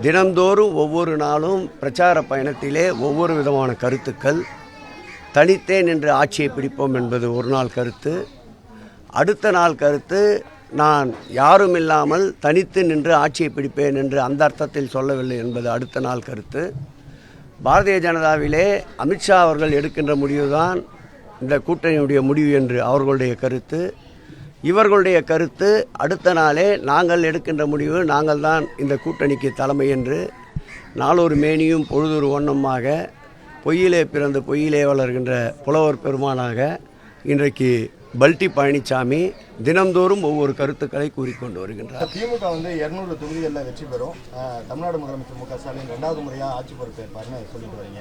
தினந்தோறும் ஒவ்வொரு நாளும் பிரச்சார பயணத்திலே ஒவ்வொரு விதமான கருத்துக்கள். தனித்தே நின்று ஆட்சியை பிடிப்போம் என்பது ஒரு நாள் கருத்து. அடுத்த நாள் கருத்து, நான் யாரும் இல்லாமல் தனித்து நின்று ஆட்சியை பிடிப்பேன் என்று அந்த அர்த்தத்தில் சொல்லவில்லை என்பது அடுத்த நாள் கருத்து. பாரதிய ஜனதாவிலே அமித்ஷா அவர்கள் எடுக்கின்ற முடிவுதான் இந்த கூட்டணியுடைய முடிவு என்று அவர்களுடைய கருத்து. இவர்களுடைய கருத்து அடுத்த நாளே நாங்கள் எடுக்கின்ற முடிவு, நாங்கள் தான் இந்த கூட்டணிக்கு தலைமை என்று நாளொரு மேனியும் பொழுதொரு வண்ணமாக பொய்யிலே பிறந்து பொய்யிலே வளர்கின்ற புலவர் பெருமானாக இன்றைக்கு பல்டி பழனிசாமி தினந்தோறும் ஒவ்வொரு கருத்துக்களை கூறிக்கொண்டு வருகின்றார். திமுக 200 தொகுதிகளில் வெற்றி பெறும், தமிழ்நாடு முதலமைச்சர் மு க ஸ்டாலின் 2வது முறையாக ஆட்சி பொறுப்பேற்பார்னு சொல்லிட்டு வரீங்க.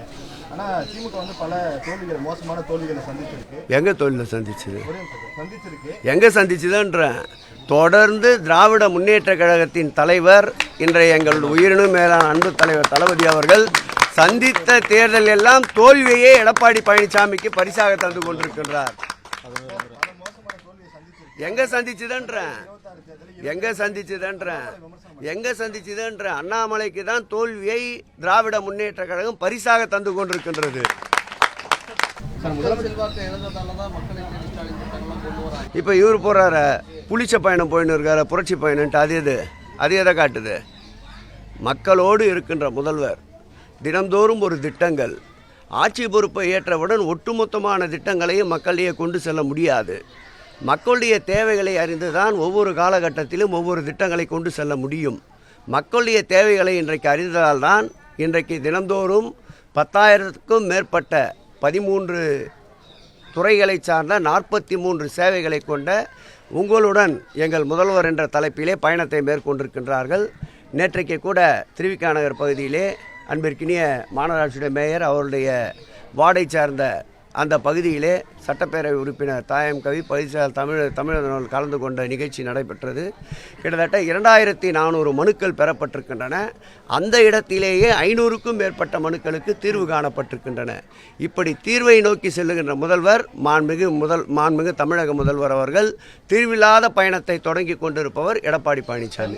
ஆனால் திமுக பல தோல்விகளை, மோசமான தோல்விகளை சந்திச்சிருக்கு. எங்கே தோல்வியை சந்திச்சுது? எங்கே சந்திச்சுதுன்றேன். தொடர்ந்து திராவிட முன்னேற்ற கழகத்தின் தலைவர், இன்றைய எங்கள் உயிரினும் மேலான அன்பு தலைவர் தளபதி அவர்கள் சந்தித்த தேர்தல் எல்லாம் தோல்வியே எடப்பாடி பழனிசாமிக்கு பரிசாக தந்து கொண்டிருக்கின்றார். எங்க சந்திச்சுதுன்ற அண்ணாமலைக்கு தான் தோல்வியை திராவிட முன்னேற்ற கழகம் பரிசாக தந்து கொண்டிருக்கின்றது. இப்ப இவர் போறாரு, புளிச்ச பயணம் போயின்னு இருக்காரு, புரட்சி பயணம்ட்டு. அது எதை காட்டுது? மக்களோடு இருக்கின்ற முதல்வர் தினந்தோறும் ஒரு திட்டங்கள். ஆட்சி பொறுப்பை ஏற்றவுடன் ஒட்டுமொத்தமான திட்டங்களையும் மக்களிடையே கொண்டு செல்ல முடியாது. மக்களுடைய தேவைகளை அறிந்துதான் ஒவ்வொரு காலகட்டத்திலும் ஒவ்வொரு திட்டங்களை கொண்டு செல்ல முடியும். மக்களுடைய தேவைகளை இன்றைக்கு அறிந்ததால்தான் இன்றைக்கு தினந்தோறும் 10,000க்கும் மேற்பட்ட 13 துறைகளை சார்ந்த 43 சேவைகளை கொண்ட உங்களுடன் எங்கள் முதல்வர் என்ற தலைப்பிலே பயணத்தை மேற்கொண்டிருக்கின்றார்கள். நேற்றைக்கு கூட திருவிக நகர் பகுதியிலே அன்பிற்கினிய மாநகராட்சியுடைய மேயர் அவருடைய வார்டை சார்ந்த அந்த பகுதியிலே சட்டப்பேரவை உறுப்பினர் தாயம் கவி பகுதிசார் தமிழர்கள் கலந்து கொண்ட நிகழ்ச்சி நடைபெற்றது. கிட்டத்தட்ட 2400 மனுக்கள் பெறப்பட்டிருக்கின்றன. அந்த இடத்திலேயே 500க்கும் மேற்பட்ட மனுக்களுக்கு தீர்வு காணப்பட்டிருக்கின்றன. இப்படி தீர்வை நோக்கி செல்லுகின்ற முதல்வர் மாண்புமிகு தமிழக முதல்வர் அவர்கள் தீர்வில்லாத பயணத்தை தொடங்கி கொண்டிருப்பவர் எடப்பாடி பழனிசாமி.